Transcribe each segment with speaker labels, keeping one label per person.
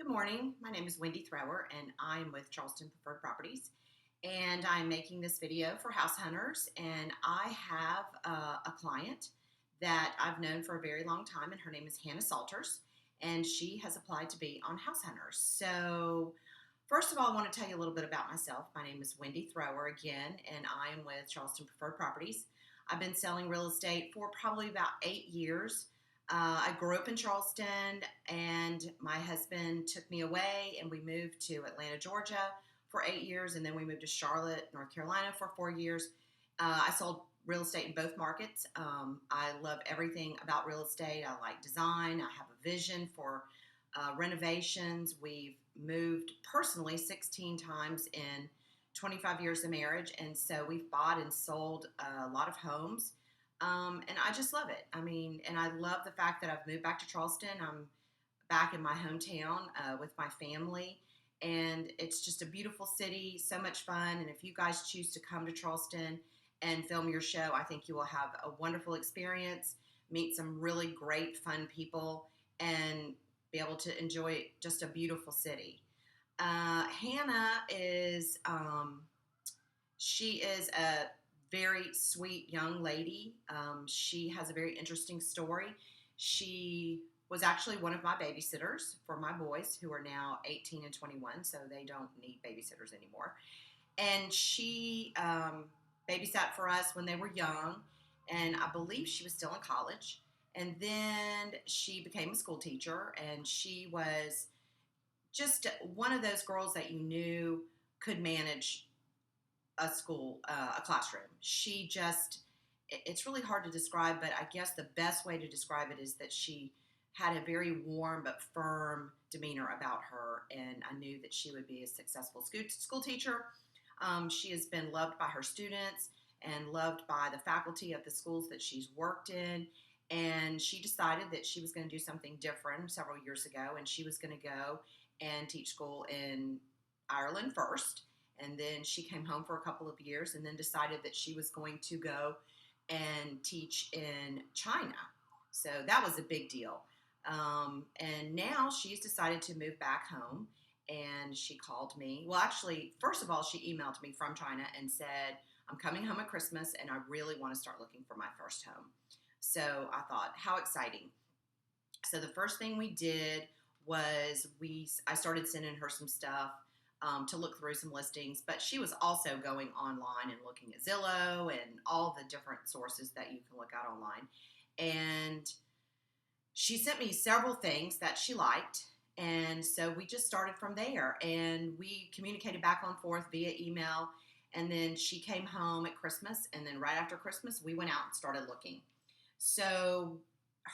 Speaker 1: Good morning. My name is Wendy Thrower, and I'm with Charleston Preferred Properties. And I'm making this video for house hunters. And I have a client that I've known for a very long time, and her name is Hannah Salters. And she has applied to be on House Hunters. So, first of all, I want to tell you a little bit about myself. My name is Wendy Thrower again, and I am with Charleston Preferred Properties. I've been selling real estate for probably about 8 years. I grew up in Charleston, and my husband took me away, and we moved to Atlanta, Georgia for 8 years, and then we moved to Charlotte, North Carolina for 4 years. I sold real estate in both markets. I love everything about real estate. I like design. I have a vision for renovations. We've moved personally 16 times in 25 years of marriage, and so we've bought and sold a lot of homes. And I just love it. I mean, and I love the fact that I've moved back to Charleston. I'm back in my hometown with my family, and it's just a beautiful city, so much fun. And if you guys choose to come to Charleston and film your show, I think you will have a wonderful experience, meet some really great, fun people, and be able to enjoy just a beautiful city. Hannah is she is a very sweet young lady. She has a very interesting story. She was actually one of my babysitters for my boys, who are now 18 and 21, so they don't need babysitters anymore. And she babysat for us when they were young, and I believe she was still in college. And then she became a school teacher, and she was just one of those girls that you knew could manage a classroom. She just, it's really hard to describe, but I guess the best way to describe it is that she had a very warm but firm demeanor about her, and I knew that she would be a successful school teacher. She has been loved by her students and loved by the faculty of the schools that she's worked in. And she decided that she was going to do something different several years ago, and she was going to go and teach school in Ireland first. And then she came home for a couple of years and then decided that she was going to go and teach in China. So that was a big deal. And now she's decided to move back home, and she called me. Well, actually, first of all, she emailed me from China and said, I'm coming home at Christmas, and I really want to start looking for my first home. So I thought, how exciting. So the first thing we did was I started sending her some stuff to look through some listings, but she was also going online and looking at Zillow and all the different sources that you can look at online. And she sent me several things that she liked, and so we just started from there, and we communicated back and forth via email. And then she came home at Christmas, and then right after Christmas we went out and started looking. So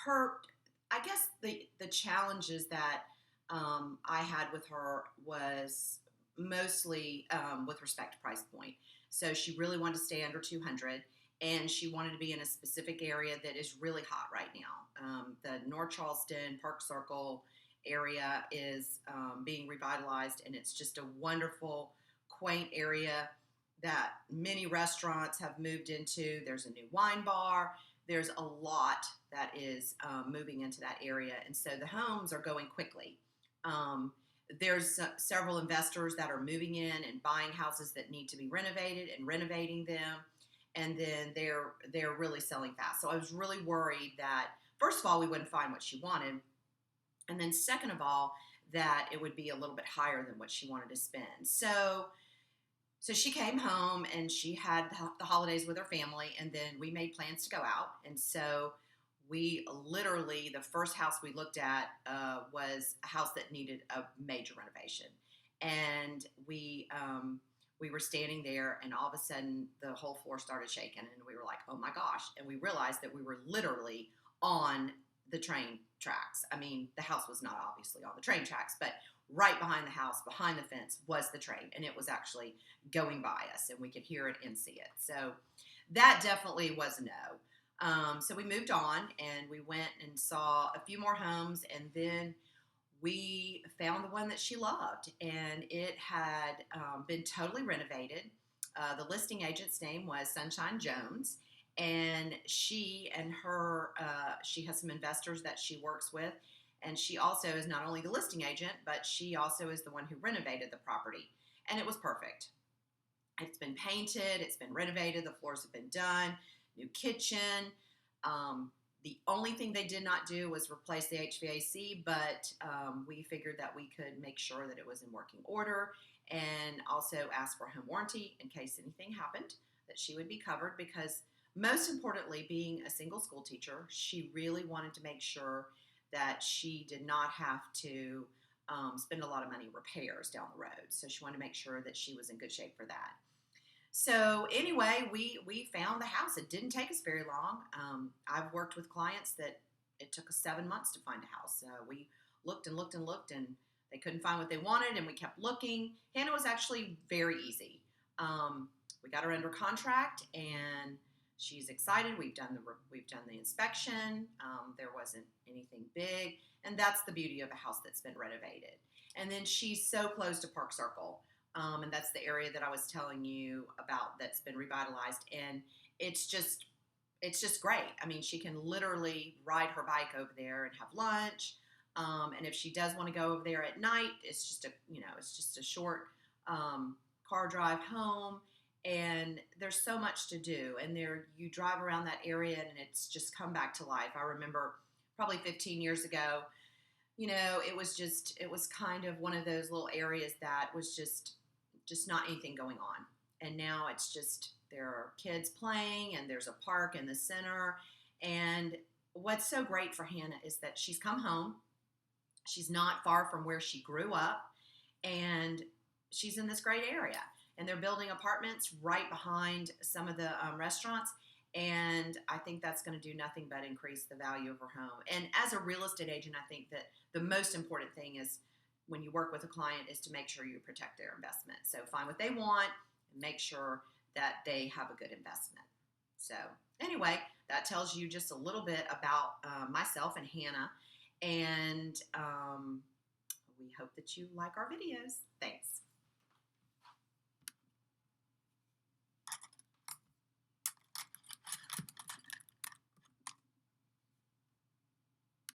Speaker 1: I guess the challenges that I had with her was mostly with respect to price point. So she really wanted to stay under 200, and she wanted to be in a specific area that is really hot right now. The North Charleston Park Circle area is being revitalized, and it's just a wonderful, quaint area that many restaurants have moved into. There's a new wine bar. There's a lot that is moving into that area, and so the homes are going quickly. There's several investors that are moving in and buying houses that need to be renovated and renovating them, and then they're really selling fast. So I was really worried that, first of all, we wouldn't find what she wanted, and then second of all, that it would be a little bit higher than what she wanted to spend. So she came home, and she had the holidays with her family, and then we made plans to go out. And so we literally, the first house we looked at was a house that needed a major renovation. And we were standing there, and all of a sudden the whole floor started shaking, and we were like, oh my gosh. And we realized that we were literally on the train tracks. I mean, the house was not obviously on the train tracks, but right behind the house, behind the fence, was the train, and it was actually going by us, and we could hear it and see it. So that definitely was a no. So we moved on, and we went and saw a few more homes, and then we found the one that she loved, and it had been totally renovated. The listing agent's name was Sunshine Jones, and she has some investors that she works with, And she also is not only the listing agent, but she also is the one who renovated the property. And it was perfect. It's been painted, it's been renovated, the floors have been done, new kitchen. The only thing they did not do was replace the HVAC, but we figured that we could make sure that it was in working order, and also ask for a home warranty in case anything happened, that she would be covered, because most importantly, being a single school teacher, she really wanted to make sure that she did not have to spend a lot of money in repairs down the road. So she wanted to make sure that she was in good shape for that. So anyway, we found the house. It didn't take us very long. I've worked with clients that it took us 7 months to find a house. We looked and looked and looked, and they couldn't find what they wanted, and we kept looking. Hannah was actually very easy. We got her under contract, and she's excited. We've done the inspection. There wasn't anything big, and that's the beauty of a house that's been renovated. And then she's so close to Park Circle. And that's the area that I was telling you about that's been revitalized, and it's just great. I mean, she can literally ride her bike over there and have lunch. And if she does want to go over there at night, it's just a short car drive home. And there's so much to do. And there, you drive around that area, and it's just come back to life. I remember probably 15 years ago, it was kind of one of those little areas that was just not anything going on. And now it's just, there are kids playing, and there's a park in the center. And what's so great for Hannah is that she's come home. She's not far from where she grew up, and she's in this great area. And they're building apartments right behind some of the restaurants. And I think that's going to do nothing but increase the value of her home. And as a real estate agent, I think that the most important thing is, when you work with a client, is to make sure you protect their investment. So find what they want and make sure that they have a good investment. So anyway, that tells you just a little bit about myself and Hannah. And we hope that you like our videos. Thanks.